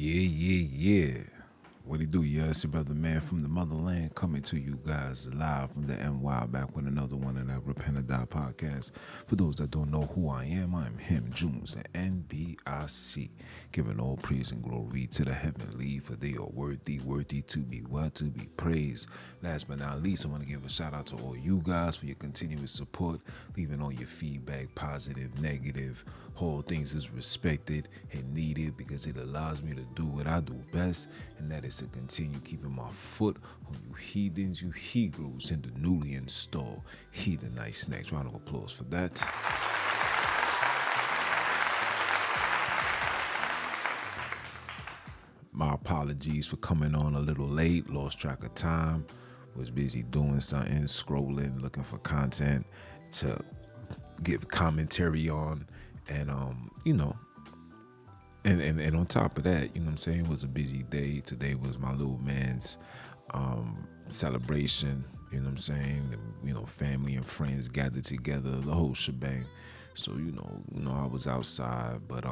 Yeah. What it do, yeah? It's your brother man from the motherland coming to you guys live from the NY back with another one of that Repent or Die podcast. For those that don't know who I am Junns The NBIC, giving all praise and glory to the heavenly, for they are worthy to be what? To be praised. Last but not least, I want to give a shout out to all you guys for your continuous support, leaving all your feedback, positive, negative. Whole things is respected and needed because it allows me to do what I do best, and that is to continue keeping my foot on you heathens, you Hebrews, in the newly installed Heathenite Snacks. Round of applause for that. My apologies for coming on a little late, lost track of time, was busy doing something, scrolling, looking for content to give commentary on. And and on top of that, you know what I'm saying, it was a busy day. Today was my little man's celebration, you know what I'm saying? Family and friends gathered together, the whole shebang. So, I was outside, but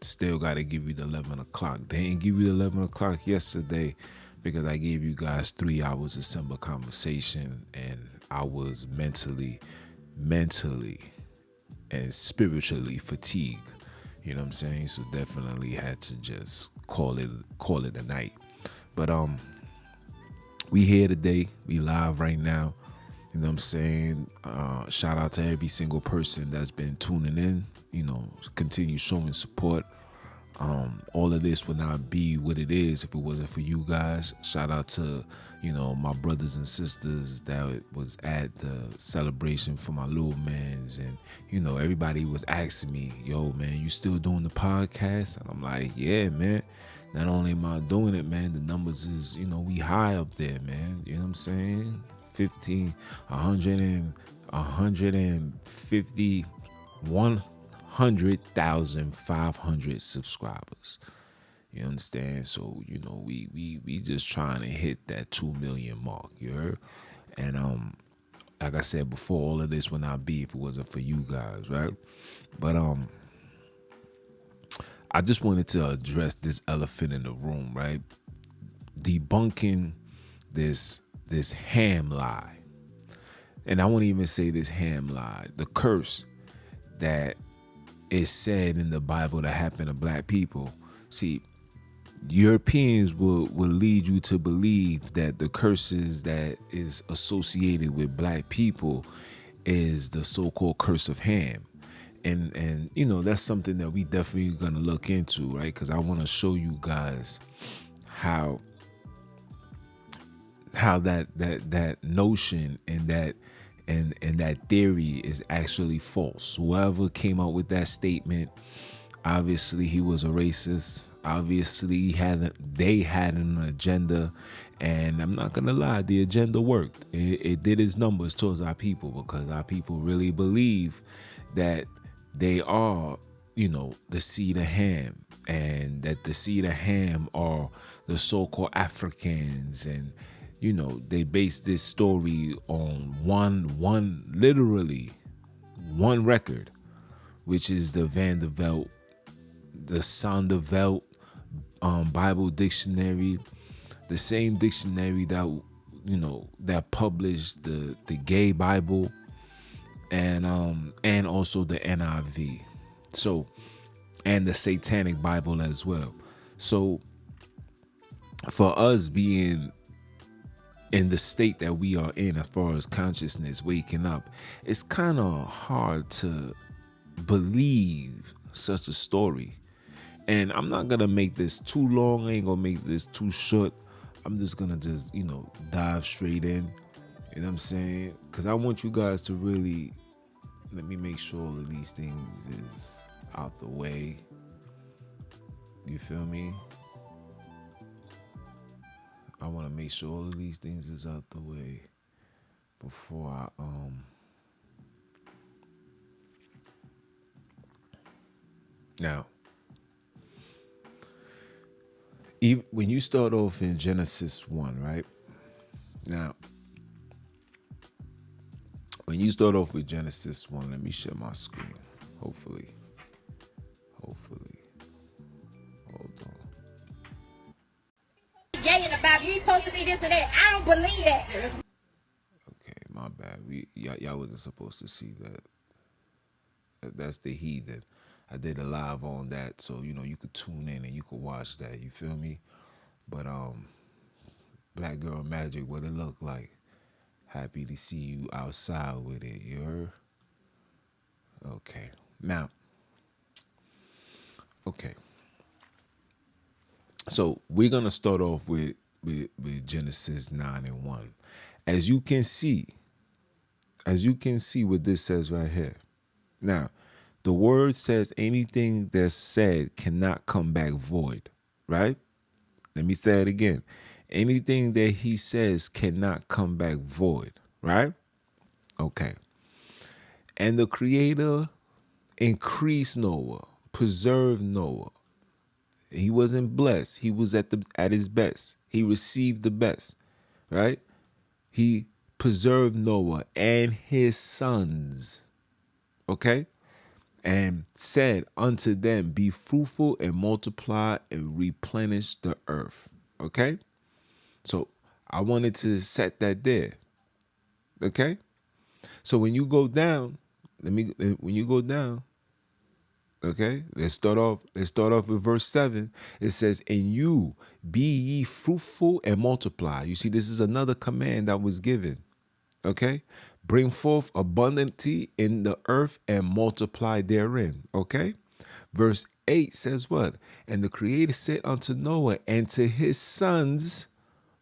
still got to give you the 11 o'clock. They didn't give you the 11 o'clock yesterday because I gave you guys 3 hours of simple conversation, and I was mentally and spiritually fatigued, you know what I'm saying? So definitely had to just call it a night. But we here today, we live right now, you know what I'm saying? Shout out to every single person that's been tuning in, continue showing support. All of this would not be what it is if it wasn't for you guys. Shout out to, my brothers and sisters that was at the celebration for my little mans. And, everybody was asking me, yo, man, you still doing the podcast? And I'm like, yeah, man. Not only am I doing it, man, the numbers is, we high up there, man. You know what I'm saying? 15, 100 and 150, 100,500 subscribers. You understand? So, we just trying to hit that 2 million mark, you heard? And like I said before, all of this would not be if it wasn't for you guys, right? But I just wanted to address this elephant in the room, right? Debunking this ham lie. And I won't even say this ham lie. The curse that is said in the Bible that happened to black people. See, Europeans will lead you to believe that the curses that is associated with black people is the so-called curse of Ham. And that's something that we definitely gonna look into, right? Because I want to show you guys how that notion and that theory is actually false. Whoever came up with that statement, obviously he was a racist. Obviously they had an agenda, and I'm not gonna lie, the agenda worked. It did its numbers towards our people, because our people really believe that they are, the seed of Ham, and that the seed of Ham are the so-called Africans. And they base this story on literally one record, which is the Vanderbilt, the Sondervelt Bible dictionary, the same dictionary that that published the gay Bible, and also the NIV, so, and the Satanic Bible as well. So for us being in the state that we are in, as far as consciousness waking up, it's kind of hard to believe such a story. And I'm not gonna make this too long. I ain't gonna make this too short. I'm just gonna dive straight in. You know what I'm saying? Because I want you guys to really, let me make sure all of these things is out the way. You feel me? I want to make sure all of these things is out the way before I now, even when you start off in Genesis 1, right? Now, when you start off with Genesis 1, let me share my screen. Hopefully. Hold on. about you supposed to be this and that. I don't believe that. Okay, my bad. Y'all wasn't supposed to see that. That's the heathen. I did a live on that, so you could tune in and you could watch that. You feel me? But Black Girl Magic, what it look like? Happy to see you outside with it. You heard? Okay. Now, okay. So we're gonna start off with Genesis 9:1. As you can see what this says right here. Now, the word says anything that's said cannot come back void, right? Let me say it again. Anything that he says cannot come back void, right? Okay. And the Creator increased Noah, preserved Noah. He wasn't blessed. He was at his best. He received the best, right? He preserved Noah and his sons, okay? And said unto them, be fruitful and multiply and replenish the earth, okay? So I wanted to set that there, okay? So when you go down, when you go down, okay, let's start off with verse 7. It says, and you be ye fruitful and multiply. You see, this is another command that was given. Okay, bring forth abundantly in the earth and multiply therein. Okay, verse 8 says what? And the Creator said unto Noah and to his sons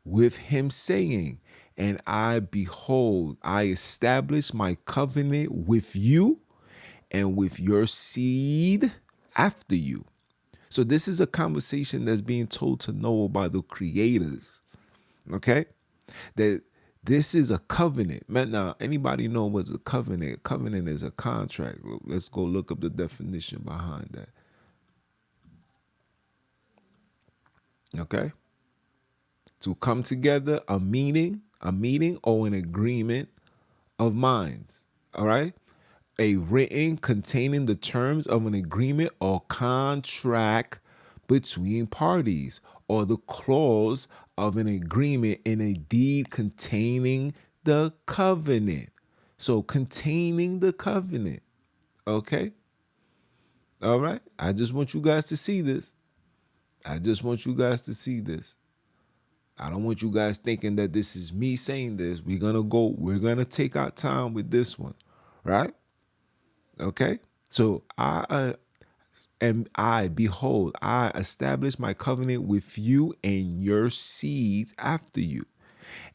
with him, saying, and I, behold, I establish my covenant with you and with your seed after you. So this is a conversation that's being told to Noah by the creators. Okay? That this is a covenant. Man, now, anybody know what's a covenant? A covenant is a contract. Let's go look up the definition behind that. Okay? To come together, a meeting or an agreement of minds. All right? A written containing the terms of an agreement or contract between parties, or the clause of an agreement in a deed containing the covenant. So containing the covenant. Okay? All right? I just want you guys to see this. I don't want you guys thinking that this is me saying this. We're going to take our time with this one. Right? Okay? So behold, I establish my covenant with you and your seeds after you,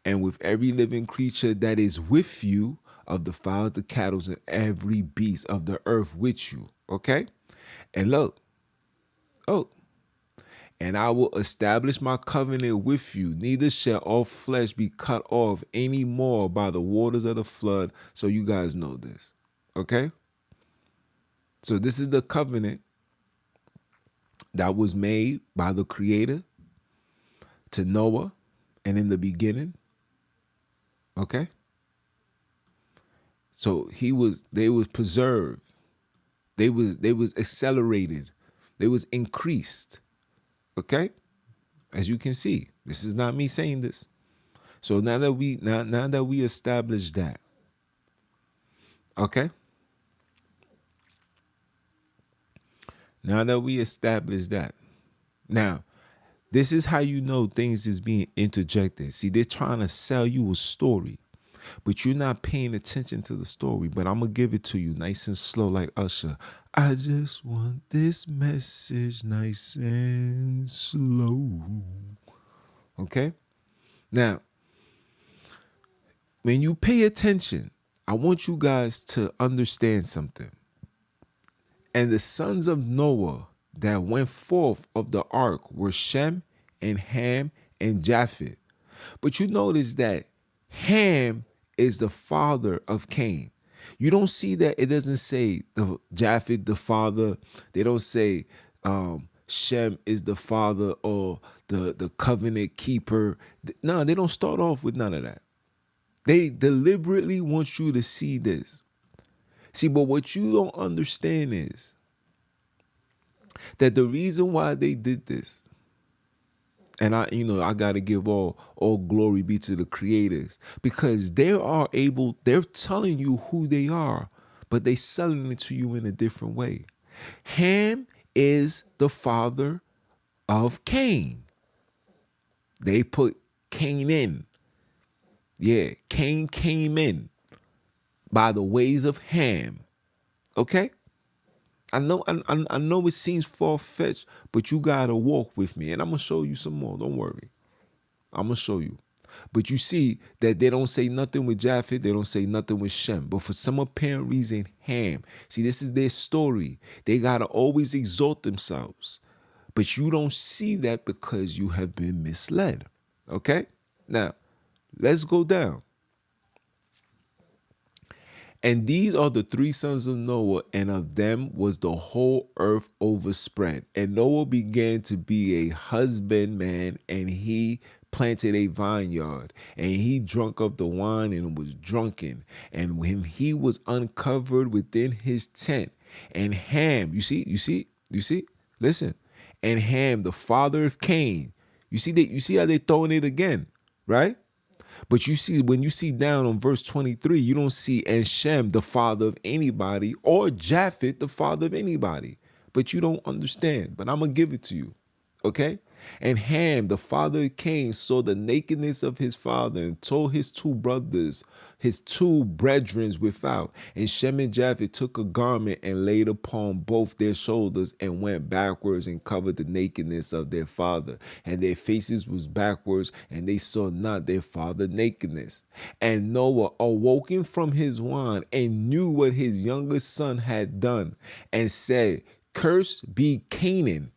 and with every living creature that is with you, of the fowls, the cattle, and every beast of the earth with you. Okay? And look, and I will establish my covenant with you. Neither shall all flesh be cut off any more by the waters of the flood. So you guys know this. Okay? So this is the covenant that was made by the Creator to Noah and in the beginning. Okay? So they was preserved. They was accelerated. They was increased. Okay? As you can see, this is not me saying this. So now that we established that, okay? Now that we established that, now this is how you know things is being interjected. See, they're trying to sell you a story, but you're not paying attention to the story. But I'm gonna give it to you nice and slow, like Usher. I just want this message nice and slow. Okay? Now, when you pay attention, I want you guys to understand something. And the sons of Noah that went forth of the ark were Shem and Ham and Japheth. But you notice that Ham is the father of Cain. You don't see that. It doesn't say the Japheth the father. They don't say Shem is the father or the covenant keeper. No, they don't start off with none of that. They deliberately want you to see this. See, but what you don't understand is that the reason why they did this, And I got to give all glory be to the creators, because they're telling you who they are, but they selling it to you in a different way. Ham is the father of Cain. They put Cain in. Yeah, Cain came in by the ways of Ham. Okay? I know it seems far-fetched, but you gotta walk with me. And I'm gonna show you some more. Don't worry. I'm gonna show you. But you see that they don't say nothing with Japheth, they don't say nothing with Shem. But for some apparent reason, Ham. See, this is their story. They gotta always exalt themselves. But you don't see that because you have been misled. Okay? Now, let's go down. And these are the three sons of Noah, and of them was the whole earth overspread. And Noah began to be a husbandman, and he planted a vineyard, and he drunk of the wine and was drunken. And when he was uncovered within his tent, and Ham, you see, listen, and Ham, the father of Cain, you see how they throwing it again, right? But you see, when you see down on verse 23, you don't see and Shem, the father of anybody, or Japheth, the father of anybody. But you don't understand. But I'm going to give it to you. Okay? And Ham, the father of Cain, saw the nakedness of his father and told his two brothers, his two brethren without. And Shem and Japheth took a garment and laid upon both their shoulders and went backwards and covered the nakedness of their father. And their faces was backwards, and they saw not their father nakedness. And Noah, awoken from his wine, and knew what his youngest son had done, and said, Cursed be Canaan.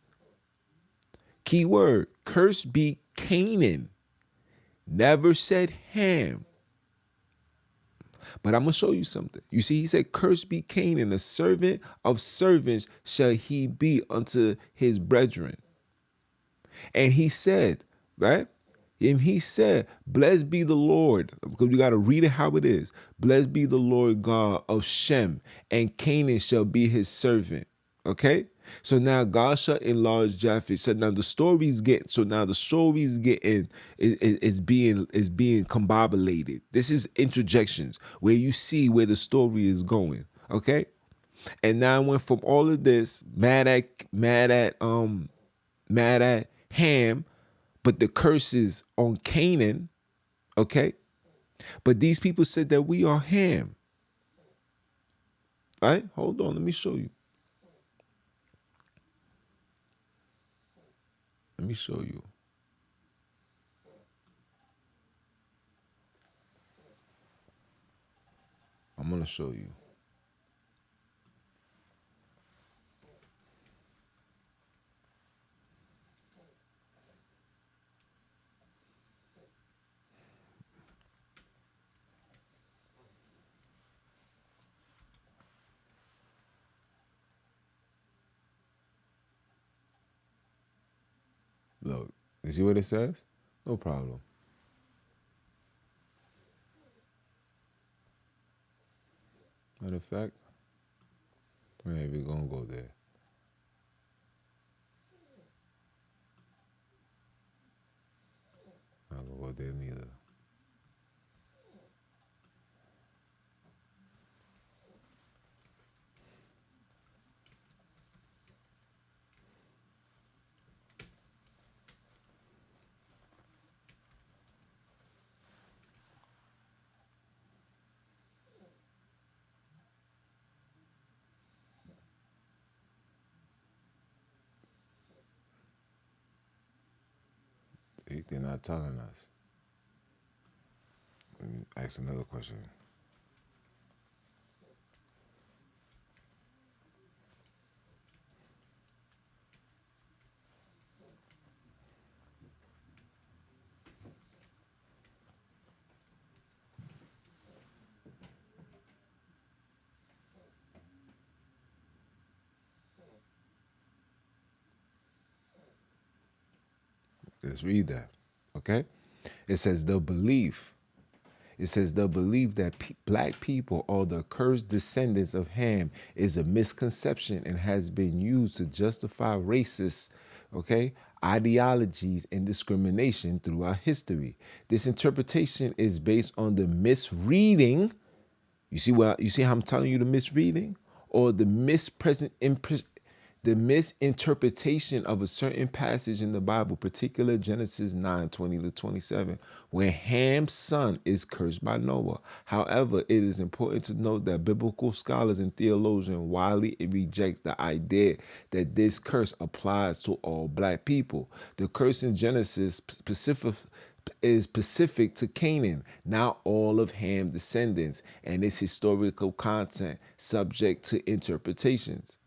Key word, cursed be Canaan. Never said Ham. But I'm going to show you something. You see, he said, Cursed be Canaan, a servant of servants shall he be unto his brethren. And he said, right? And he said, Blessed be the Lord, because we got to read it how it is. Blessed be the Lord God of Shem, and Canaan shall be his servant. Okay? So now God shall enlarge Japheth. So now the story is getting is being combobulated. This is interjections where you see where the story is going. Okay? And now I went from all of this mad at Ham, but the curses on Canaan. Okay? But these people said that we are Ham. All right? Hold on, let me show you. Let me show you. I'm going to show you. Look, you see what it says? No problem. Matter of fact, maybe we're going to go there. Not going to go there neither. They're not telling us. Let me ask another question. Let's read that. Okay? It says the belief. It says the belief that black people are the cursed descendants of Ham is a misconception and has been used to justify racist, okay, ideologies, and discrimination throughout history. This interpretation is based on the misreading. You see how I'm telling you the misreading or the the misinterpretation of a certain passage in the Bible, particular Genesis 9:20 to 27, where Ham's son is cursed by Noah. However, it is important to note that biblical scholars and theologians widely reject the idea that this curse applies to all black people. The curse in Genesis is specific to Canaan, not all of Ham's descendants, and its historical content subject to interpretations.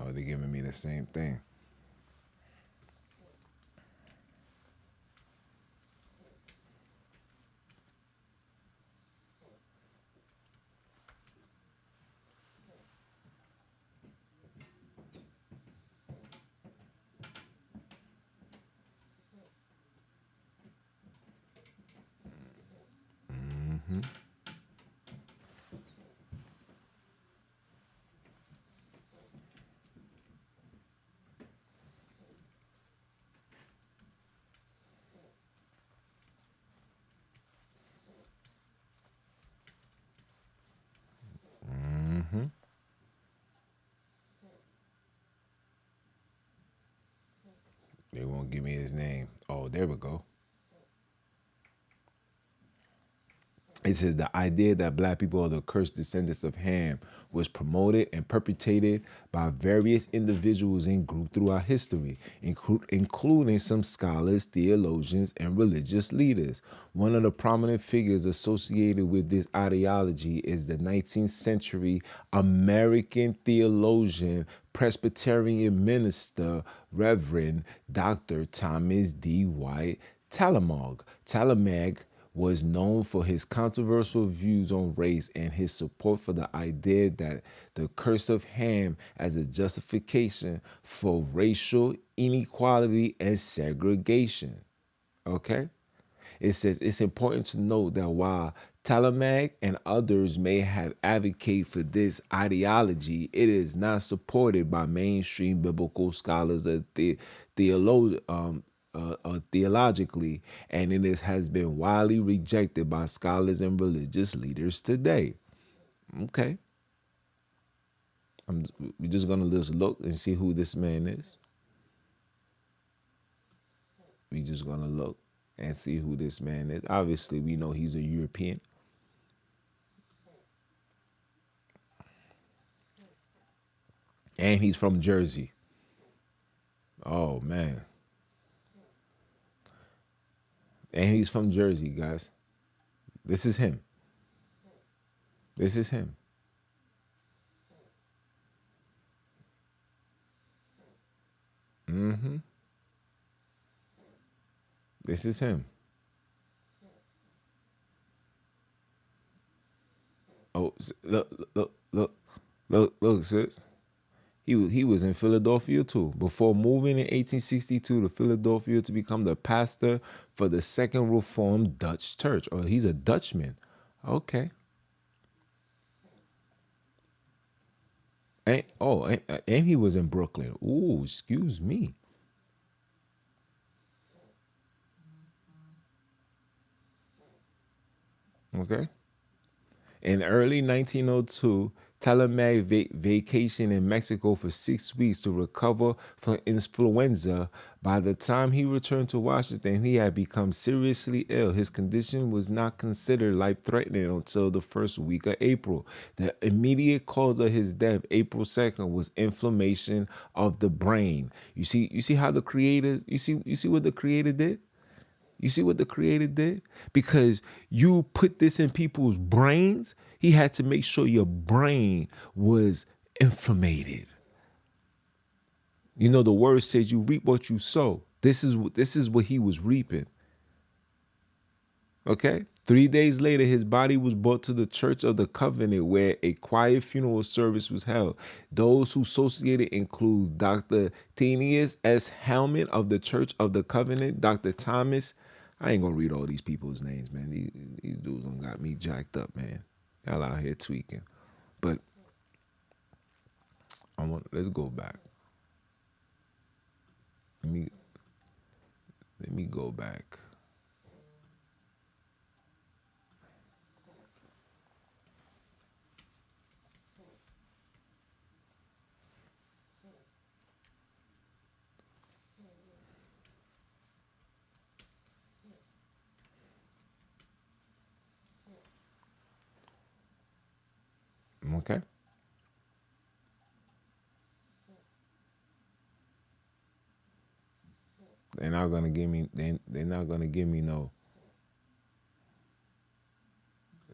Oh, they're giving me the same thing. They won't give me his name. Oh, there we go. It says the idea that black people are the cursed descendants of Ham was promoted and perpetrated by various individuals and groups throughout history, including some scholars, theologians, and religious leaders. One of the prominent figures associated with this ideology is the 19th century American theologian, Presbyterian minister, Reverend Dr. Thomas D. White Talamag was known for his controversial views on race and his support for the idea that the curse of Ham as a justification for racial inequality and segregation. Okay? It says it's important to note that while Talamag and others may have advocated for this ideology, it is not supported by mainstream biblical scholars or theologically, and has been widely rejected by scholars and religious leaders today. Okay, we're just gonna just look and see who this man is. We just gonna look and see who this man is. Obviously, we know he's a European. And he's from Jersey. Oh man. And he's from Jersey, guys. This is him. This is him. This is him. Oh, look, sis. He was in Philadelphia too. Before moving in 1862 to Philadelphia to become the pastor for the Second Reformed Dutch Church. Oh, he's a Dutchman. Okay. And he was in Brooklyn. Ooh, excuse me. Okay. In early 1902, Talleyrand vacationed in Mexico for 6 weeks to recover from influenza. By the time he returned to Washington, he had become seriously ill. His condition was not considered life-threatening until the first week of April. The immediate cause of his death, April 2nd, was inflammation of the brain. You see how the creator, you see what the creator did? You see what the creator did? Because you put this in people's brains, he had to make sure your brain was inflamed. You know, the word says you reap what you sow. This is what he was reaping. Okay. 3 days later, his body was brought to the Church of the Covenant, where a quiet funeral service was held. Those who associated include Dr. Tenius S. Hellman of the Church of the Covenant, Dr. Thomas. I ain't gonna read all these people's names, man. These dudes done got me jacked up, man. Y'all out here tweaking. But let's go back. Let me go back. Okay. They're not gonna give me. They're not gonna give me no.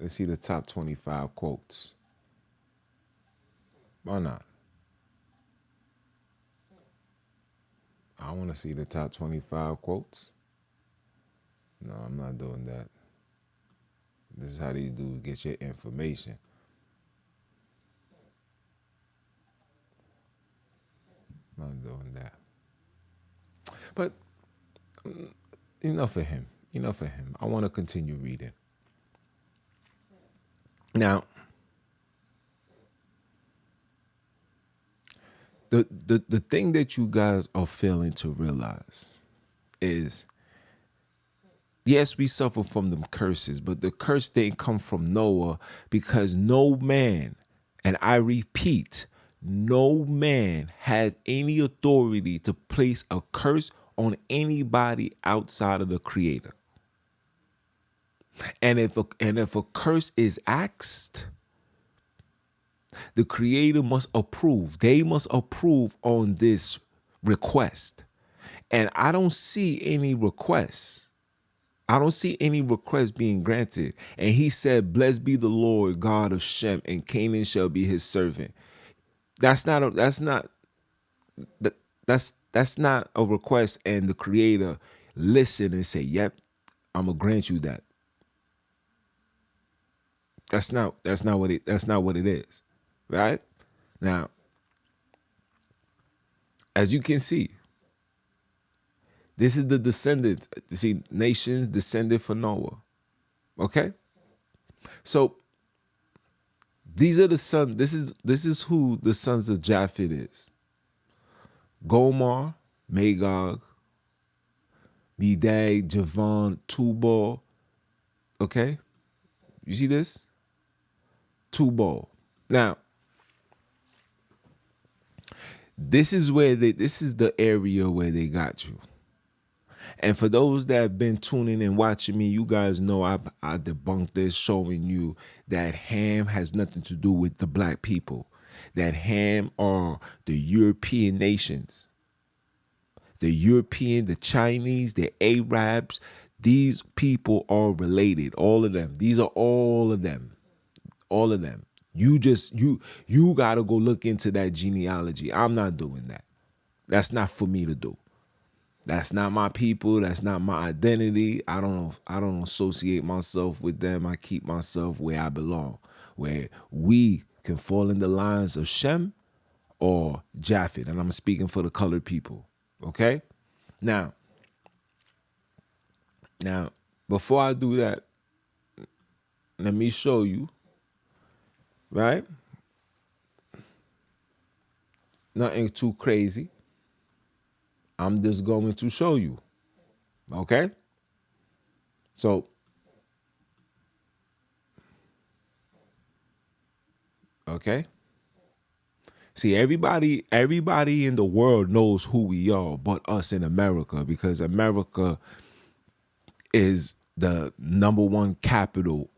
Let's see the top 25 quotes. Why not? I want to see the top 25 quotes. No, I'm not doing that. This is how these dudes get your information. I'm not doing that. But enough of him. Enough of him. I want to continue reading. Now, the thing that you guys are failing to realize is, yes, we suffer from them curses, but the curse didn't come from Noah, because no man, and I repeat, no man has any authority to place a curse on anybody outside of the Creator. And if a curse is asked, the Creator must approve. They must approve on this request. And I don't see any requests. I don't see any request being granted. And he said, "Blessed be the Lord God of Shem, and Canaan shall be his servant." That's not a request, and the Creator listen and say, "Yep, I'm gonna grant you that." That's not what it is. Right? Now, as you can see, this is the descendants. See, nations descended from Noah. Okay? So these are the sons. This is who the sons of Japheth is. Gomer, Magog, Medad, Javan, Tubal. Okay? You see this? Tubal. Now, this is the area where they got you. And for those that have been tuning and watching me, you guys know I debunked this, showing you that Ham has nothing to do with the black people. That Ham are the European nations. The European, the Chinese, the Arabs, these people are related. All of them. These are all of them. All of them. You got to go look into that genealogy. I'm not doing that. That's not for me to do. That's not my people. That's not my identity. I don't associate myself with them. I keep myself where I belong, where we can fall in the lines of Shem or Japheth. And I'm speaking for the colored people. Okay? Now, before I do that, let me show you, right? Nothing too crazy. I'm just going to show you. Okay? So, okay? See, everybody in the world knows who we are, but us in America, because America is the #1 capital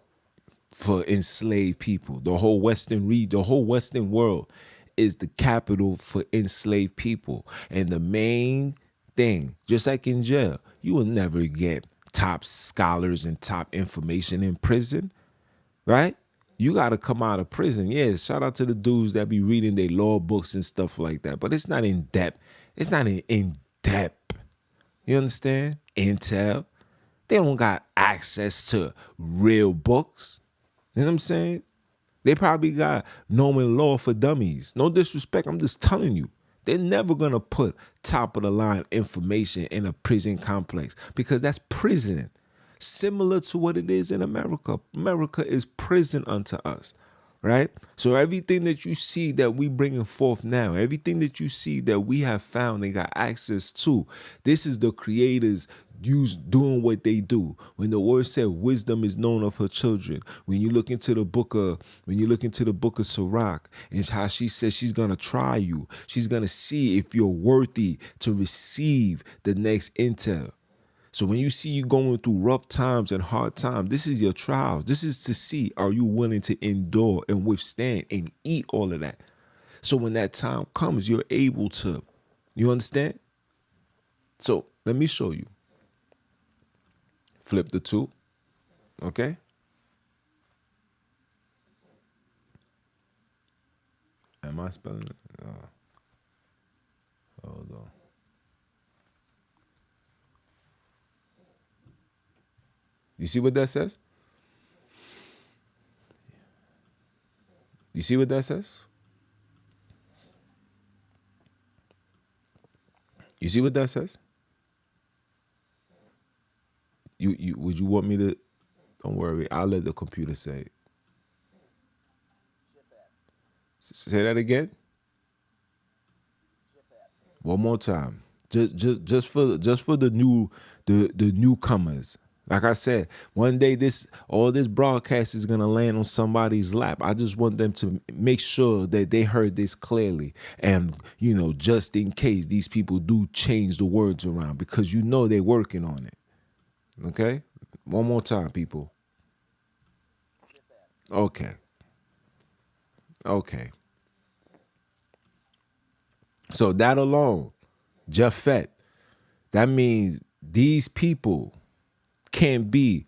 for enslaved people. The whole Western world is the capital for enslaved people. And the main thing, just like in jail, you will never get top scholars and top information in prison, right? You got to come out of prison. Yeah, shout out to the dudes that be reading their law books and stuff like that. But it's not in depth. It's not in depth. You understand? Intel. They don't got access to real books. You know what I'm saying? They probably got knowing law for dummies. No disrespect, I'm just telling you. They're never gonna put top of the line information in a prison complex because that's prison. Similar to what it is in America. America is prison unto us, right? So everything that you see that we bringing forth now, everything that you see that we have found and got access to, this is the creators doing what they do. When the word said wisdom is known of her children, when you look into the book of Sirach, and how she says she's gonna try you, she's gonna see if you're worthy to receive the next intel. So when you see you going through rough times and hard times, this is your trial. This is to see, are you willing to endure and withstand and eat all of that? So when that time comes, you're able to, you understand? So let me show you. Flip the 2, okay? Am I spelling it? Hold on. You see what that says? You see what that says? You see what that says? You would you want me to? Don't worry, I'll let the computer say it. Say that again. One more time. Just for the newcomers. Like I said, one day all this broadcast is gonna land on somebody's lap. I just want them to make sure that they heard this clearly. And just in case these people do change the words around, because they're working on it. Okay? One more time, people. Okay. Okay. So that alone, Japhet, that means these people can be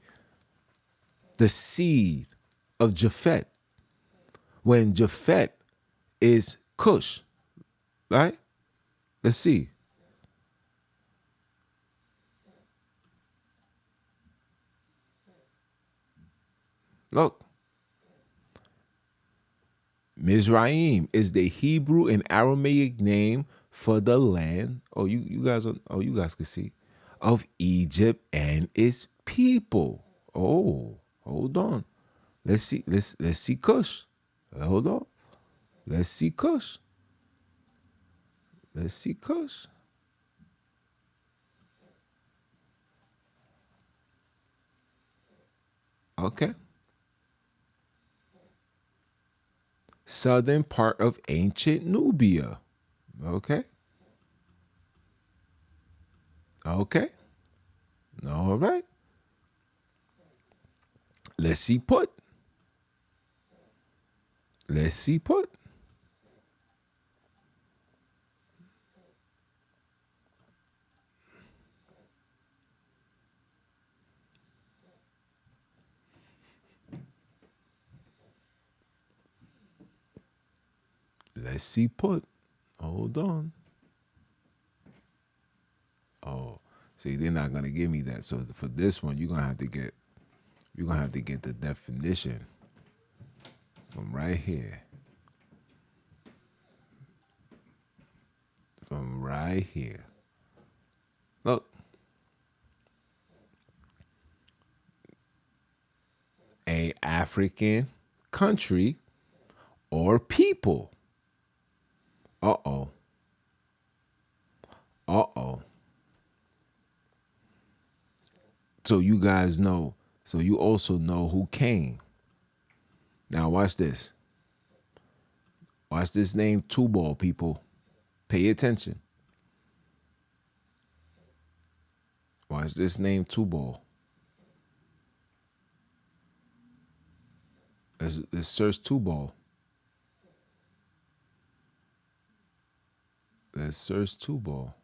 the seed of Japhet. When Japhet is Cush, right? Let's see. Look. Mizraim is the Hebrew and Aramaic name for the land. Oh, you guys can see, of Egypt and its people. Oh, hold on. Let's see Cush. Hold on. Let's see Cush. Let's see Cush. Okay. Southern part of ancient Nubia. Okay. Okay. All right. Let's see Put. Let's see Put. Let's see Put. Hold on. Oh, see, they're not gonna give me that. So for this one, you're gonna have to get the definition from right here. From right here. Look. A African country or people. Uh-oh. Uh-oh. So you guys know, so you also know who came. Now watch this. Watch this name Tubal, people. Pay attention. Watch this name Tubal. Let's search Tubal. Let's search Tubal.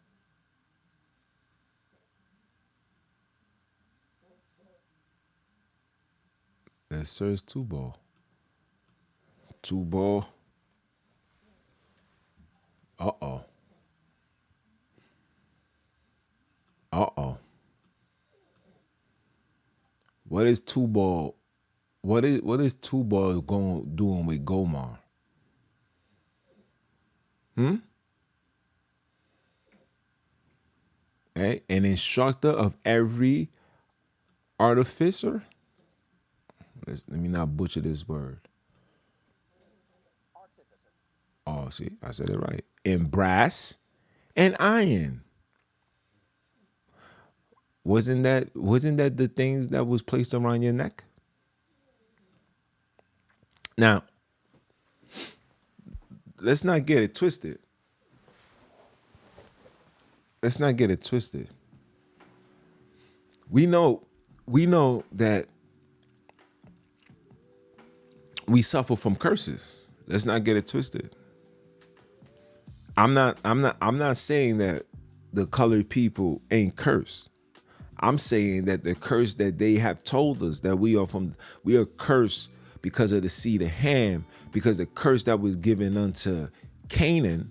Let's search Tubal. Tubal. Uh-oh. Uh-oh. What is two ball? What is two ball going doing with Gomar? Okay? An instructor of every artificer. Let me not butcher this word. Oh, see, I said it right. In brass and iron. Wasn't that the things that was placed around your neck? Now, let's not get it twisted. Let's not get it twisted. We know that we suffer from curses. Let's not get it twisted. I'm not saying that the colored people ain't cursed. I'm saying that the curse that they have told us that we are cursed because of the seed of Ham, because the curse that was given unto Canaan,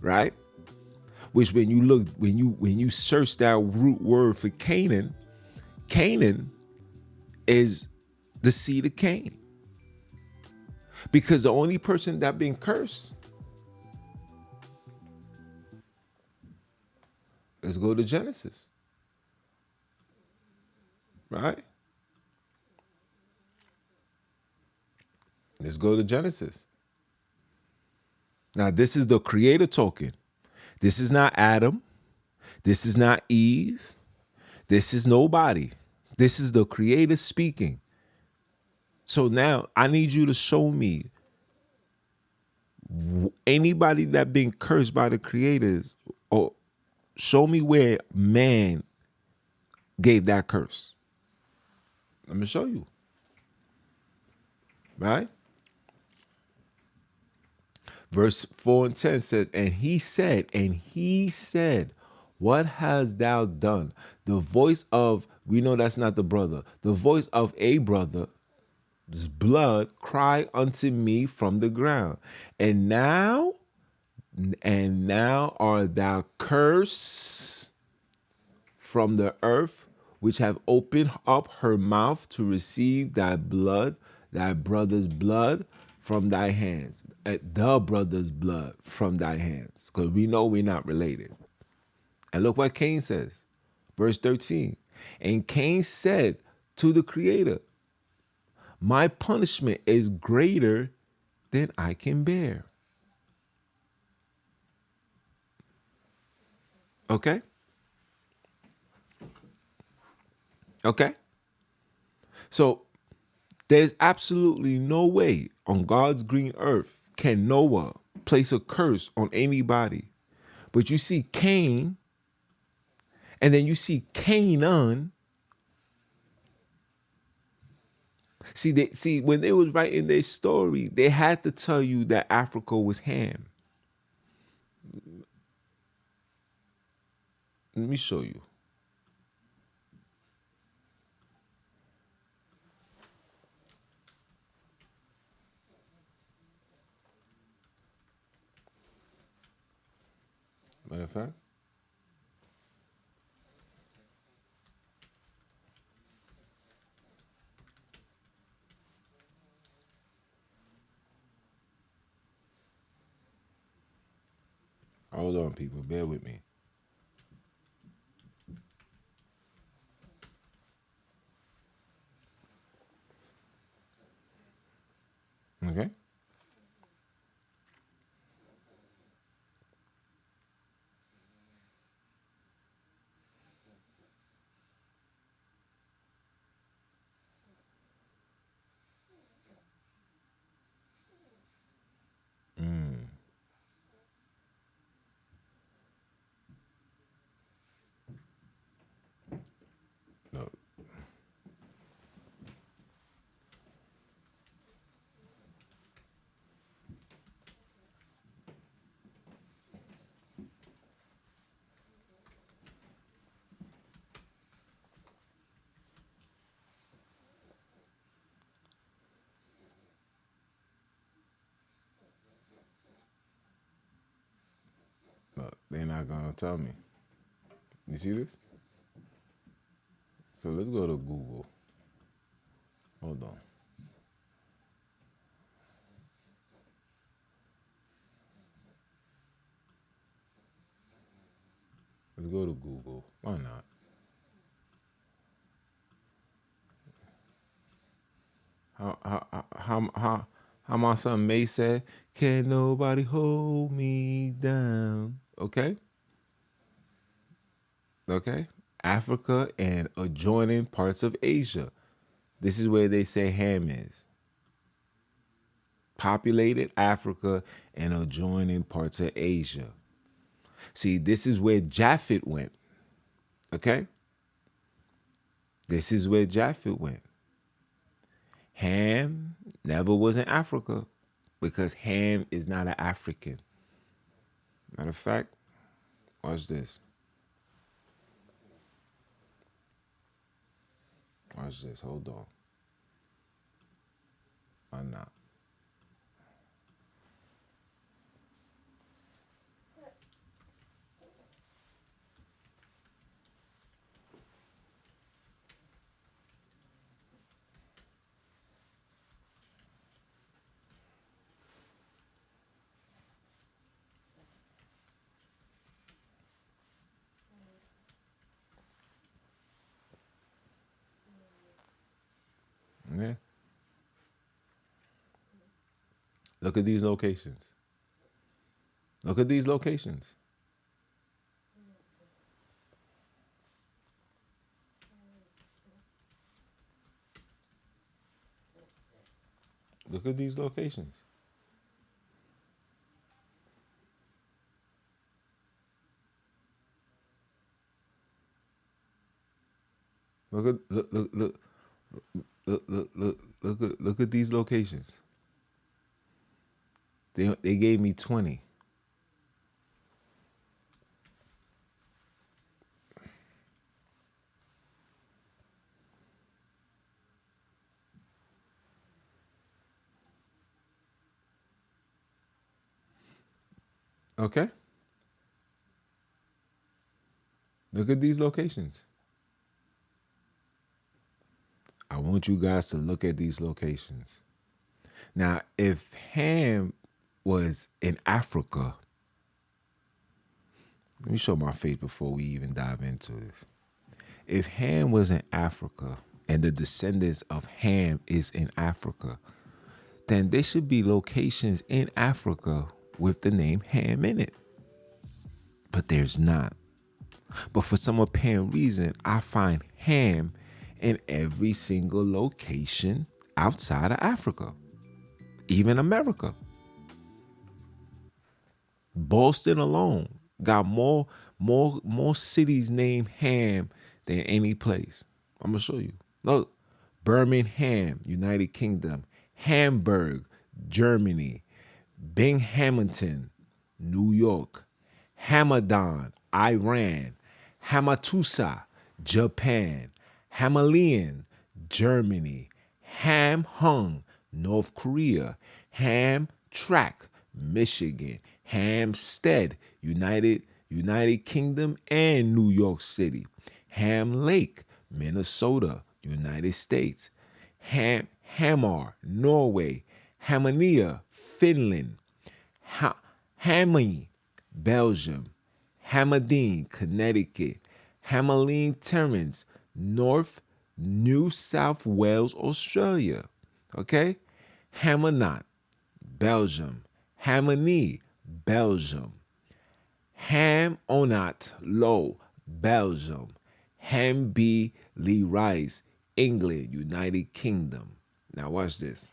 right? Which when you search that root word for Canaan, Canaan is the seed of Cain. Because the only person that been cursed, let's go to Genesis. Right? Let's go to Genesis. Now, this is the creator talking. This is not Adam. This is not Eve. This is nobody. This is the creator speaking. So now I need you to show me anybody that been cursed by the creators, or show me where man gave that curse. Let me show you. Right? Verse 4 and 10 says, and he said, what hast thou done? The voice of, we know that's not the brother, the voice of a brother's blood cry unto me from the ground. And now art thou cursed from the earth, which have opened up her mouth to receive thy blood, thy brother's blood from thy hands, the brother's blood from thy hands, because we know we're not related. And look what Cain says, verse 13. And Cain said to the creator, my punishment is greater than I can bear. Okay? Okay? So there's absolutely no way on God's green earth can Noah place a curse on anybody. But you see Cain, and then you see Canaan. See, when they was writing their story, they had to tell you that Africa was Ham. Let me show you. Matter of fact. Hold on, people. Bear with me. Okay? No. No, they're not gonna tell me. You see this? So let's go to Google. Hold on. Let's go to Google. Why not? How my son May said, "Can nobody hold me down?" Okay, okay. Africa and adjoining parts of Asia. This is where they say Ham is. Populated Africa and adjoining parts of Asia. See, this is where Japhet went. Okay, this is where Japhet went. Ham never was in Africa because Ham is not an African. Matter of fact, watch this. Watch this. Hold on. Why not? Yeah. Look at these locations. Look at these locations. Look at these locations. Look at these locations. They gave me 20. Okay? Look at these locations. I want you guys to look at these locations. Now, if Ham was in Africa, let me show my face before we even dive into this. If Ham was in Africa and the descendants of Ham is in Africa, then there should be locations in Africa with the name Ham in it. But there's not. But for some apparent reason, I find Ham in every single location outside of Africa, even America. Boston alone got more cities named Ham than any place. I'm gonna show you. Look, Birmingham, United Kingdom, Hamburg, Germany, Binghamton, New York, Hamadan, Iran, Hamatusa, Japan, Hamalian, Germany, Hamhung, North Korea, Hamtramck, Michigan, Hampstead, United Kingdom and New York City, Ham Lake, Minnesota, United States, Hamar, Norway, Hamania, Finland, Hammy, Belgium, Hamadine, Connecticut, Hamelin Terrace, New South Wales, Australia. Okay? Hamanat, Belgium. Hamani, Belgium. Hamonat Low, Belgium. Hamby Lee Rice, England, United Kingdom. Now watch this.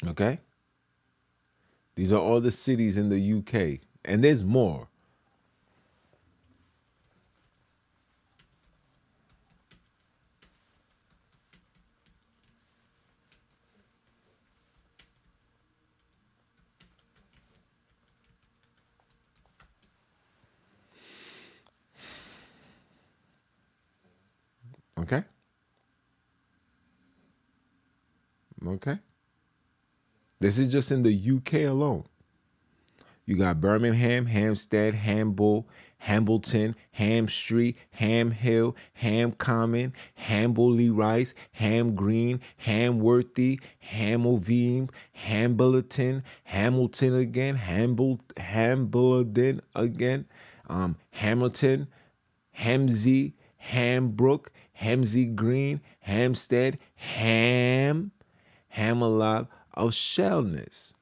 Okay? These are all the cities in the UK, and there's more. Okay. Okay. This is just in the UK alone. You got Birmingham, Hampstead, Hamble, Hambleton, Ham Street, Ham Hill, Ham Common, Hambley Rice, Ham Green, Hamworthy, Hamovine, Hambleton, Hamilton again, Hambledon again, Hamilton, Hamsey, Hambrook, Hamsey Green, Hampstead, Hamalot of Shellness.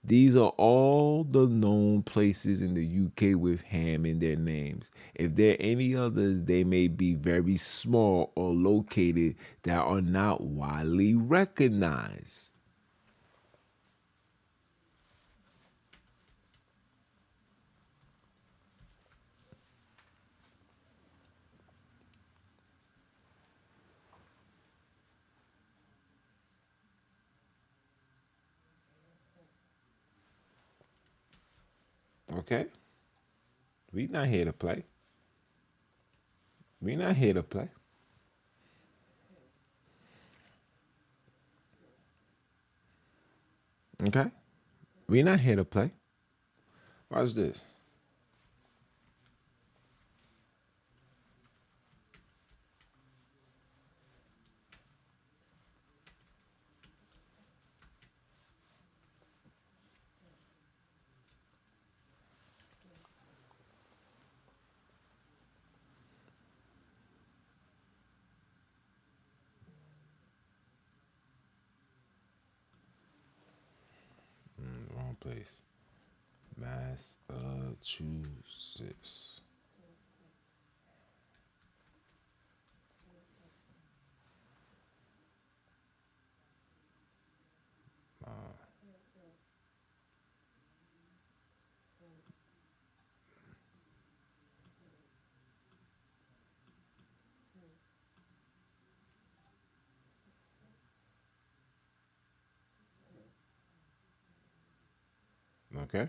These are all the known places in the UK with ham in their names. If there are any others, they may be very small or located that are not widely recognized. Okay? We not here to play. We not here to play. Okay? We not here to play. Watch this. Wrong place. Massachusetts. Okay?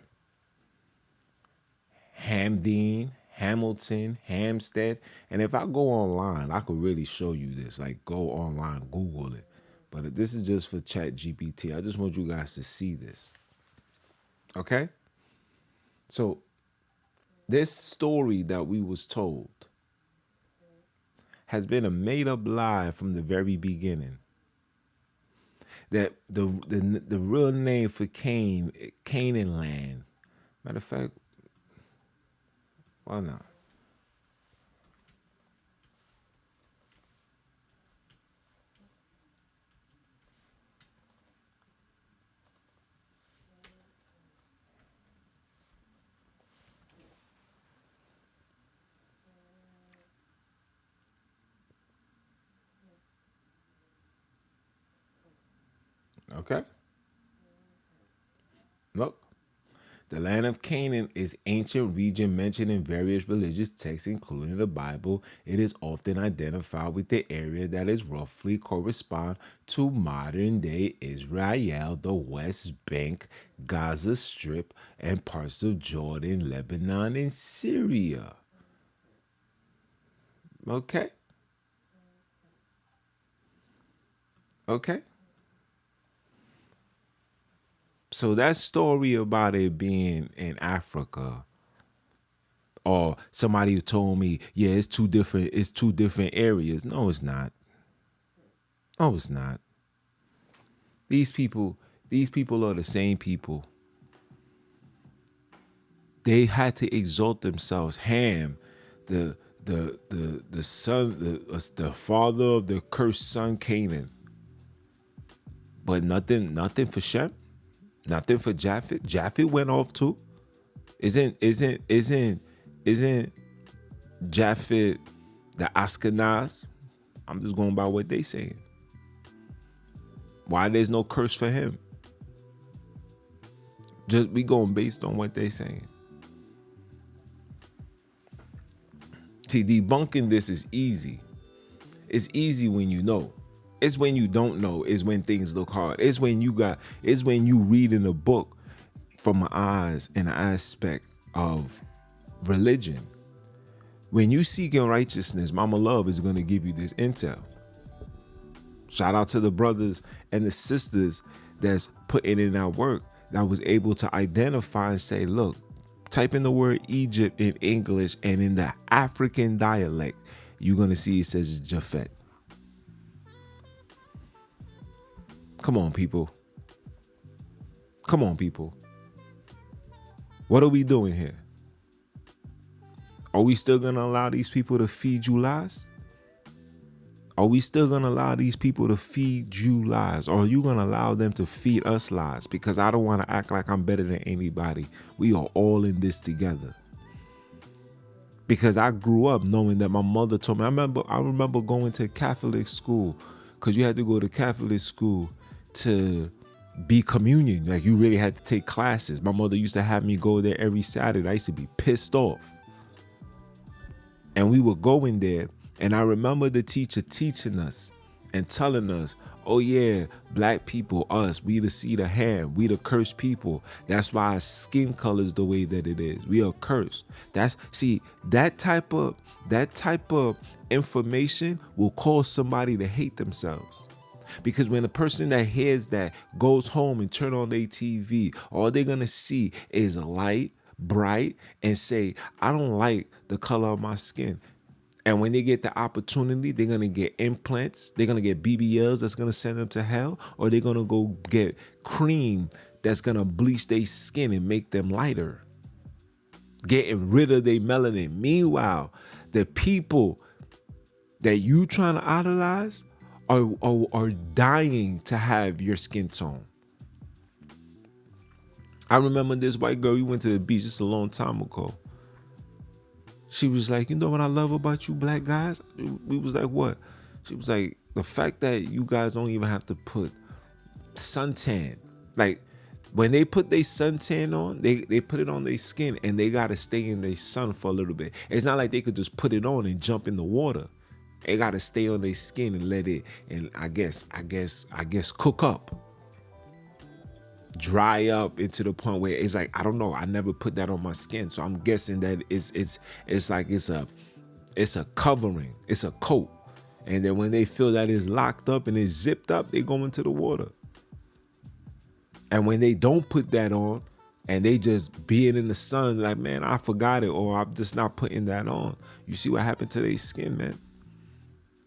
Hamden, Hamilton, Hampstead. And if I go online, I could really show you this. Like, go online, Google it. But this is just for Chat GPT. I just want you guys to see this. Okay? So, this story that we was told has been a made-up lie from the very beginning. That the real name for Canaan land. Matter of fact, why not? Okay. Look. The land of Canaan is ancient region mentioned in various religious texts, including the Bible. It is often identified with the area that is roughly correspond to modern-day Israel, the West Bank, Gaza Strip, and parts of Jordan, Lebanon, and Syria. Okay? Okay? So that story about it being in Africa, or somebody who told me, yeah, it's two different areas. No, it's not. No, it's not. These people are the same people. They had to exalt themselves. Ham, the son, the father of the cursed son Canaan. But nothing for Shem, nothing for Japheth. Japheth went off too. Isn't Japheth the Ashkenaz? I'm just going by what they saying. Why there's no curse for him? Just we going based on what they saying. See, debunking this is easy. It's easy when you know. It's when you don't know is when things look hard. It's when you read in a book from the eyes and the aspect of religion. When you seeking righteousness, Mama Love is going to give you this intel. Shout out to the brothers and the sisters that's putting in that work, that was able to identify and say, look, type in the word Egypt in English, and in the African dialect, you're going to see it says Japhet. Come on, people. Come on, people. What are we doing here? Are we still going to allow these people to feed you lies? Are we still going to allow these people to feed you lies? Or are you going to allow them to feed us lies? Because I don't want to act like I'm better than anybody. We are all in this together. Because I grew up knowing that my mother told me. I remember going to Catholic school, because you had to go to Catholic school to be communion. Like, you really had to take classes. My mother used to have me go there every Saturday. I used to be pissed off. And we were going there. And I remember the teacher teaching us and telling us, oh yeah, black people, us, we the seed of Ham, we the cursed people. That's why our skin color is the way that it is. We are cursed. That type of information will cause somebody to hate themselves. Because when a person that hears that goes home and turn on their TV, all they're gonna see is a light, bright, and say, I don't like the color of my skin. And when they get the opportunity, they're going to get implants. They're going to get BBLs that's going to send them to hell. Or they're going to go get cream that's going to bleach their skin and make them lighter. Getting rid of their melanin. Meanwhile, the people that you trying to idolize are dying to have your skin tone. I remember this white girl, we went to the beach just a long time ago. She was like, you know what I love about you black guys? We was like, what? She was like, the fact that you guys don't even have to put suntan. Like, when they put their suntan on, they put it on their skin, and they got to stay in their sun for a little bit. It's not like they could just put it on and jump in the water. They got to stay on their skin and let it, and I guess cook up. Dry up into the point where it's like, I don't know, I never put that on my skin, so I'm guessing that it's like it's a covering, it's a coat, and then when they feel that it's locked up and it's zipped up, they go into the water. And when they don't put that on and they just being in the sun, like, man, I forgot it, or I'm just not putting that on, you see what happened to their skin, man.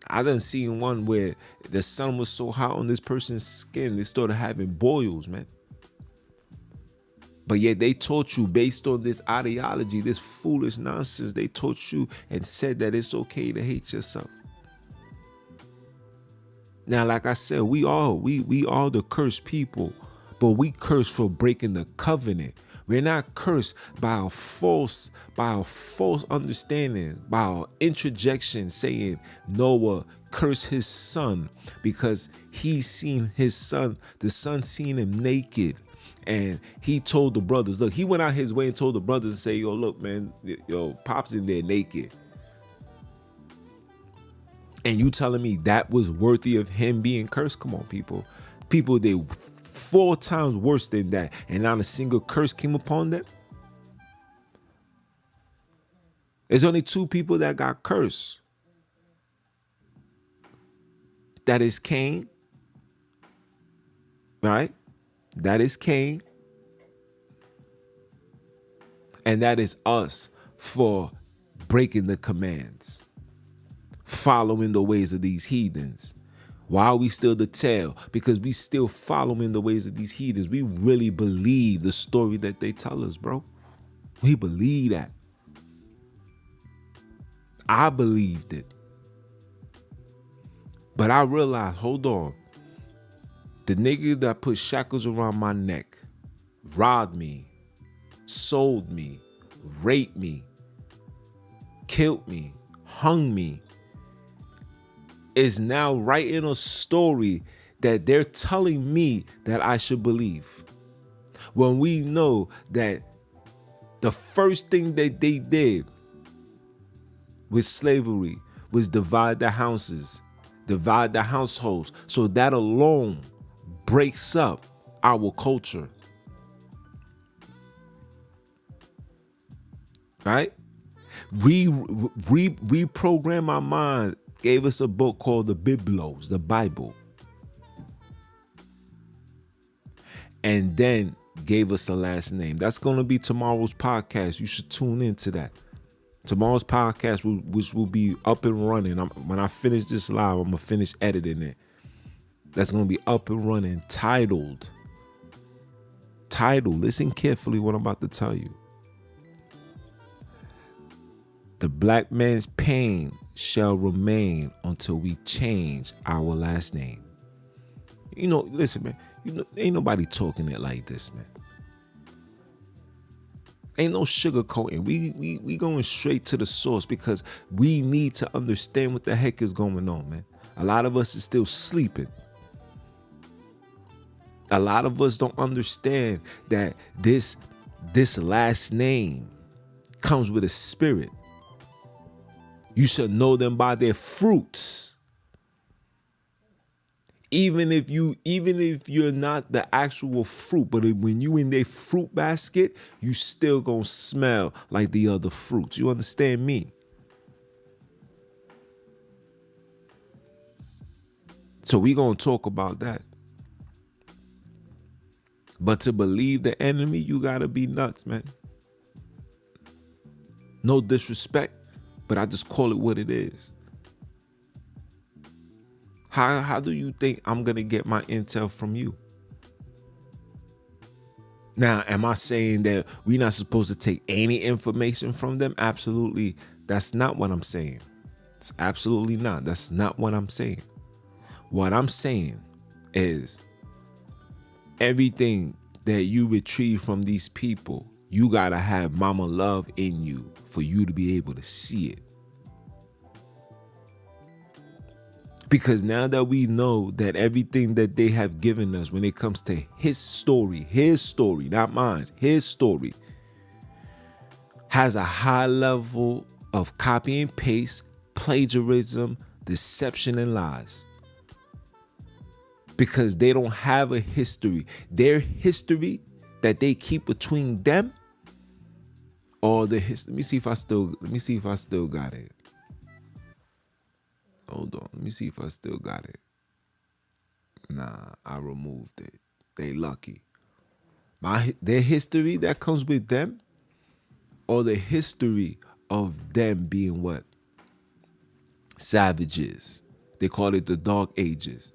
I done seen one where the sun was so hot on this person's skin, they started having boils, man. But yet they taught you, based on this ideology, this foolish nonsense, they taught you and said that it's okay to hate yourself. Now, like I said, we are the cursed people, but we cursed for breaking the covenant. We're not cursed by a false understanding, by our interjection saying Noah cursed his son because he seen his son, the son seen him naked. And he told the brothers, look, he went out his way and told the brothers and say, yo, look, man, yo, Pop's in there naked. And you telling me that was worthy of him being cursed? Come on, people. People, they 4 times worse than that, and not a single curse came upon them. There's only 2 people that got cursed. That is Cain, right? That is Cain. And that is us for breaking the commands, following the ways of these heathens. Why are we still the tail? Because we still following the ways of these heathens. We really believe the story that they tell us, bro. We believe that. I believed it. But I realized, hold on. The nigga that put shackles around my neck, robbed me, sold me, raped me, killed me, hung me, is now writing a story that they're telling me that I should believe. When we know that the first thing that they did with slavery was divide the houses, divide the households. So that alone breaks up our culture. Right? reprogram our mind, gave us a book called the Biblos, the Bible, and then gave us a last name. That's going to be tomorrow's podcast. You should tune into that. Tomorrow's podcast, which will be up and running. When I finish this live, I'm going to finish editing it. That's going to be up and running, titled, listen carefully what I'm about to tell you. The black man's pain shall remain until we change our last name. You know, listen, man, ain't nobody talking it like this, man. Ain't no sugarcoating. We going straight to the source because we need to understand what the heck is going on, man. A lot of us is still sleeping. A lot of us don't understand that this last name comes with a spirit. You should know them by their fruits. Even if you're not the actual fruit, but when you in their fruit basket, you still gonna smell like the other fruits. You understand me? So we gonna talk about that. But to believe the enemy, you gotta be nuts, man. No disrespect, but I just call it what it is. How do you think I'm going to get my intel from you? Now, am I saying that we're not supposed to take any information from them? Absolutely. That's not what I'm saying. It's absolutely not. That's not what I'm saying. What I'm saying is everything that you retrieve from these people, you got to have mama love in you for you to be able to see it. Because now that we know that everything that they have given us when it comes to his story, not mine, his story, has a high level of copy and paste, plagiarism, deception, and lies. Because they don't have a history. Their history that they keep between them or the history. Let me see if I still got it. Hold on. Let me see if I still got it. Nah, I removed it. They lucky. Their history that comes with them, or the history of them being what? Savages. They call it the Dark Ages.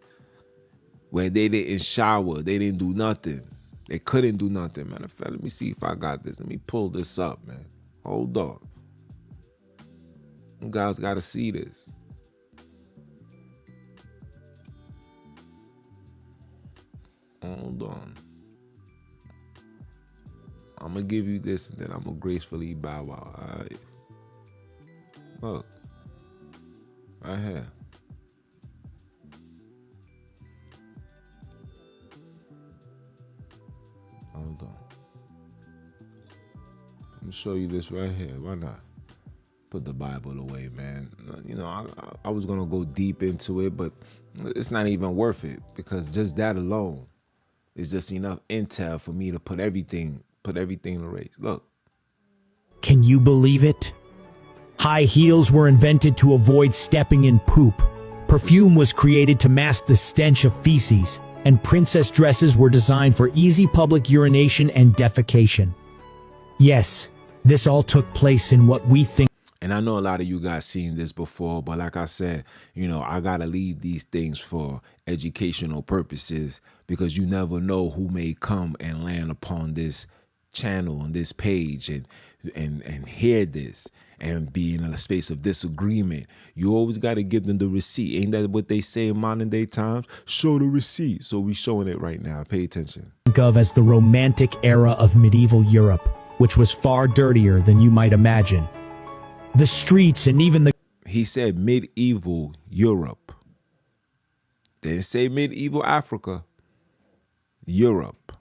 Where they didn't shower. They didn't do nothing. They couldn't do nothing. Matter of fact, let me see if I got this. Let me pull this up, man. Hold on. You guys got to see this. Hold on. I'm going to give you this and then I'm going to gracefully bow out. All right. Look. Right here. Hold on. Let me show you this right here. Why not? Put the Bible away, man. You know, I was going to go deep into it, but it's not even worth it because just that alone is just enough intel for me to put everything in a race. Look. Can you believe it? High heels were invented to avoid stepping in poop. Perfume was created to mask the stench of feces. And princess dresses were designed for easy public urination and defecation. Yes, this all took place in what we think. And I know a lot of you guys seen this before, but like I said, you know, I got to leave these things for educational purposes because you never know who may come and land upon this channel on this page and hear this and be in a space of disagreement. You always got to give them the receipt. Ain't that what they say in modern day times? Show the receipt. So we showing it right now. Pay attention. Think of as the romantic era of medieval Europe, which was far dirtier than you might imagine. The streets and even the... He said medieval Europe. They didn't say medieval Africa. Europe.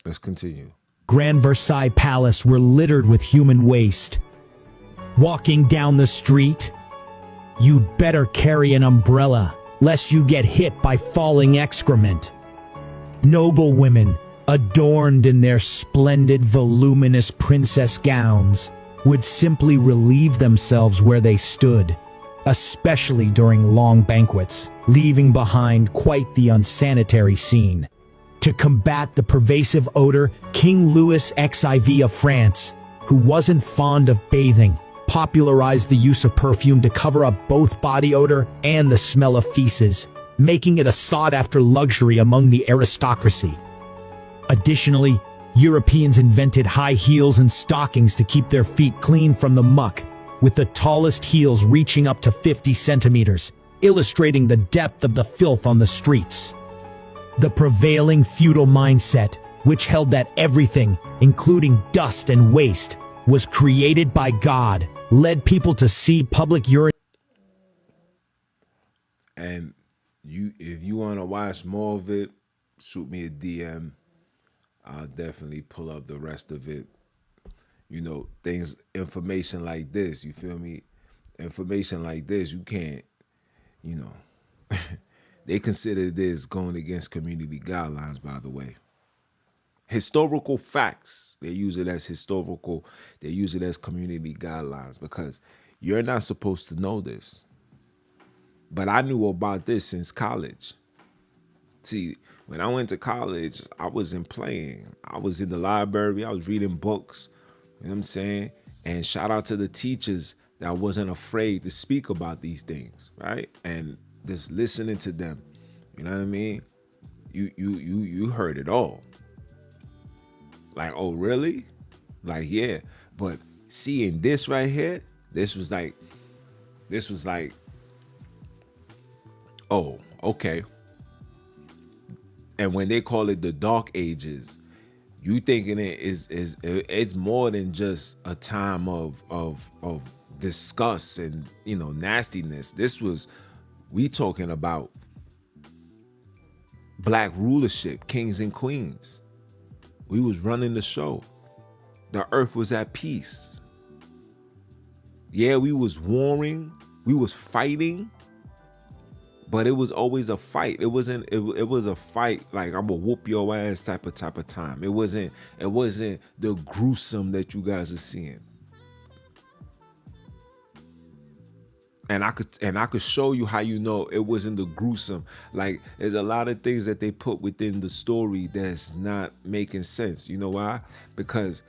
Let's continue. Grand Versailles Palace were littered with human waste. Walking down the street, you'd better carry an umbrella, lest you get hit by falling excrement. Noble women, adorned in their splendid, voluminous princess gowns, would simply relieve themselves where they stood, especially during long banquets, leaving behind quite the unsanitary scene. To combat the pervasive odor, King Louis XIV of France, who wasn't fond of bathing, popularized the use of perfume to cover up both body odor and the smell of feces, making it a sought-after luxury among the aristocracy. Additionally, Europeans invented high heels and stockings to keep their feet clean from the muck, with the tallest heels reaching up to 50 centimeters, illustrating the depth of the filth on the streets. The prevailing feudal mindset, which held that everything, including dust and waste, was created by God, led people to see public urine. And if you want to watch more of it, shoot me a DM. I'll definitely pull up the rest of it. You know, information like this, you feel me? Information like this, you can't, you know, they consider this going against community guidelines, by the way. Historical facts, they use it as historical, they use it as community guidelines because you're not supposed to know this. But I knew about this since college. See, when I went to college, I wasn't playing. I was in the library, I was reading books, you know what I'm saying? And shout out to the teachers that wasn't afraid to speak about these things, right? And just listening to them, you know what I mean? You heard it all. Like, oh, really? Like, yeah. But seeing this right here, this was like, oh, okay. And when they call it the Dark Ages, you thinking it's more than just a time of disgust and, you know, nastiness. We talking about black rulership, kings and queens. We was running the show. The earth was at peace. Yeah, we was warring, we was fighting, but it was always a fight. It was a fight like I'm gonna whoop your ass type of time. It wasn't the gruesome that you guys are seeing. And I could show you how you know it wasn't the gruesome. Like, there's a lot of things that they put within the story that's not making sense. You know why? Because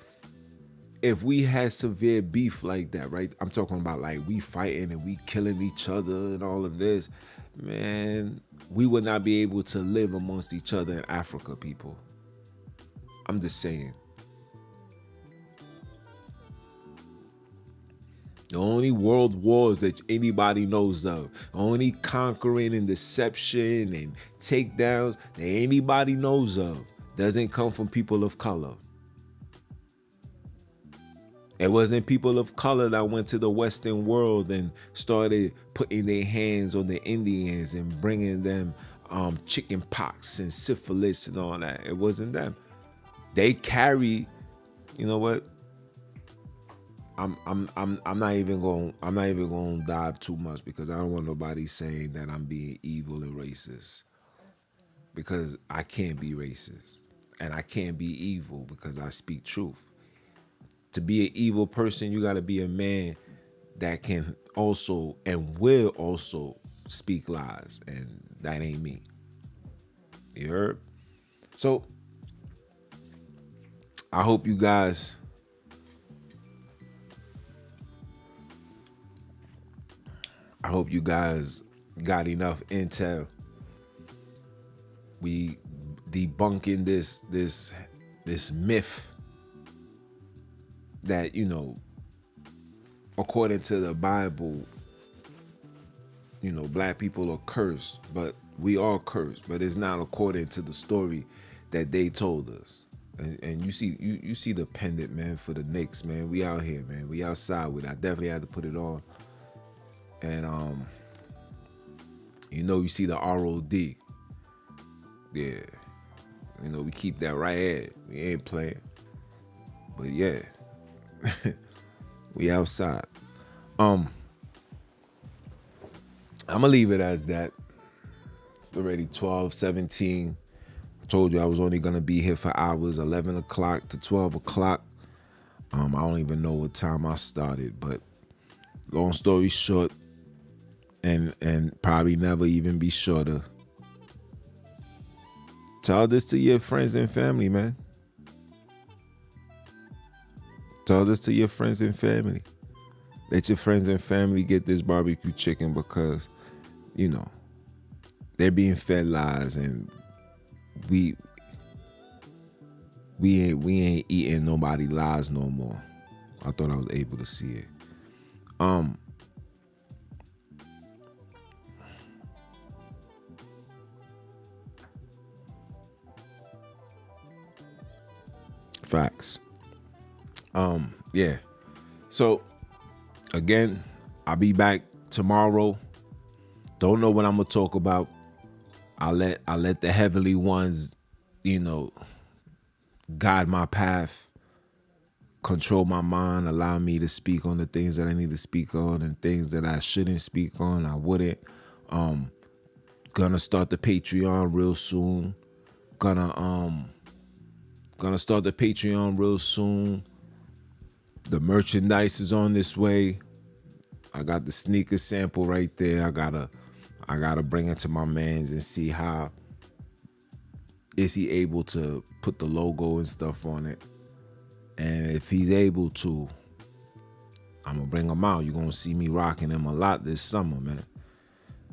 if we had severe beef like that, right? I'm talking about like we fighting and we killing each other and all of this, man, we would not be able to live amongst each other in Africa, people. I'm just saying. The only world wars that anybody knows of, only conquering and deception and takedowns that anybody knows of doesn't come from people of color. It wasn't people of color that went to the Western world and started putting their hands on the Indians and bringing them chicken pox and syphilis and all that. It wasn't them. They carry, you know what? I'm not even going to dive too much because I don't want nobody saying that I'm being evil and racist, because I can't be racist and I can't be evil because I speak truth. To be an evil person, you got to be a man that can also and will also speak lies, and that ain't me. You heard? So I hope you guys got enough intel. We debunking this myth that, you know, according to the Bible, you know, black people are cursed, but we are cursed, but it's not according to the story that they told us. And you see the pendant, man, for the Knicks, man. We out here, man. We outside with it. I definitely had to put it on. And you know, you see the ROD. Yeah. You know, we keep that right here. We ain't playing. But yeah. We outside. I'm gonna leave it as that. It's already 12:17. I told you I was only gonna be here for hours, 11 o'clock to 12 o'clock. I don't even know what time I started, but long story short, and probably never even be shorter. Tell this to your friends and family, man. Tell this to your friends and family. Let your friends and family get this barbecue chicken because, you know, they're being fed lies, and we ain't eating nobody lies no more. I thought I was able to see it. Facts. Yeah. So again, I'll be back tomorrow. Don't know what I'm gonna talk about. I let the heavenly ones, guide my path, control my mind, allow me to speak on the things that I need to speak on, and things that I shouldn't speak on, I wouldn't. Gonna start the Patreon real soon. Gonna start the Patreon real soon. The merchandise is on this way. I got the sneaker sample right there. I gotta bring it to my mans and see how is he able to put the logo and stuff on it. And if he's able to, I'm gonna bring them out. You're gonna see me rocking them a lot this summer, man.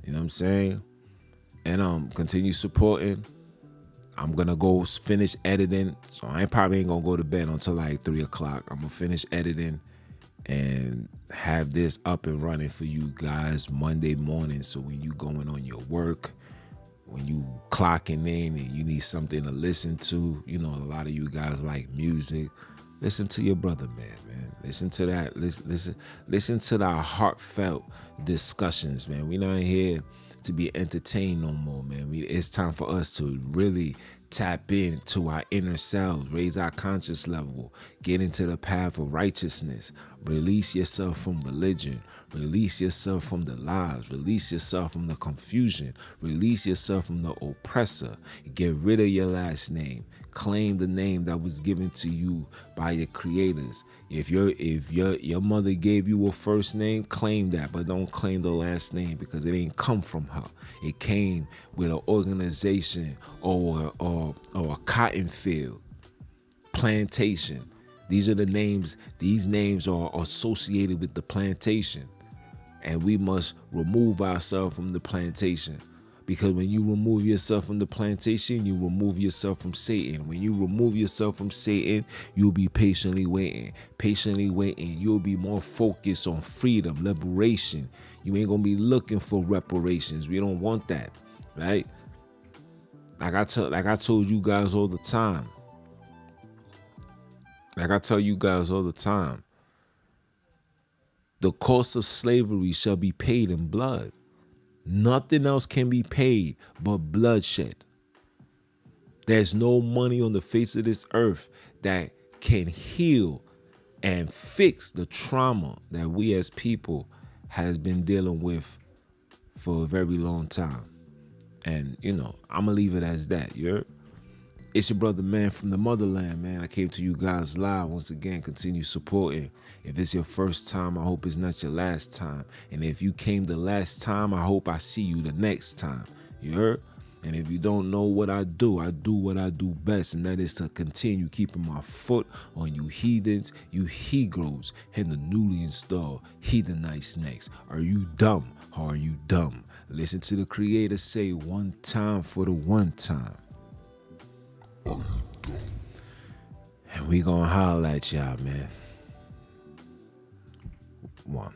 You know what I'm saying? And continue supporting. I'm gonna go finish editing, so I probably ain't gonna go to bed until like 3 o'clock. I'm gonna finish editing and have this up and running for you guys Monday morning. So when you going on your work, when you clocking in and you need something to listen to, a lot of you guys like music. Listen to your brother, man. Listen to that. Listen to the heartfelt discussions, man. We not here to be entertained no more, man. It's time for us to really tap into our inner selves, raise our conscious level, get into the path of righteousness, release yourself from religion, release yourself from the lies, release yourself from the confusion, release yourself from the oppressor, get rid of your last name, claim the name that was given to you by your creators. If your mother gave you a first name, claim that, but don't claim the last name because it ain't come from her. It came with an organization or a cotton field, plantation. These are the names. These names are associated with the plantation, and we must remove ourselves from the plantation. Because when you remove yourself from the plantation, you remove yourself from Satan. When you remove yourself from Satan, you'll be patiently waiting. Patiently waiting. You'll be more focused on freedom, liberation. You ain't going to be looking for reparations. We don't want that, right? Like I told you guys all the time. Like I tell you guys all the time. The cost of slavery shall be paid in blood. Nothing else can be paid but bloodshed. There's no money on the face of this earth that can heal and fix the trauma that we as people has been dealing with for a very long time. And, I'm going to leave it as that. You heard? It's your brother, man, from the motherland, man. I came to you guys live once again. Continue supporting. If it's your first time, I hope it's not your last time. And if you came the last time, I hope I see you the next time. You heard? And if you don't know what I do what I do best, and that is to continue keeping my foot on you heathens, you he-gros, and the newly installed heathenite snakes. Are you dumb or are you dumb? Listen to the Creator say one time for the one time. And we gonna holler at y'all, man. One.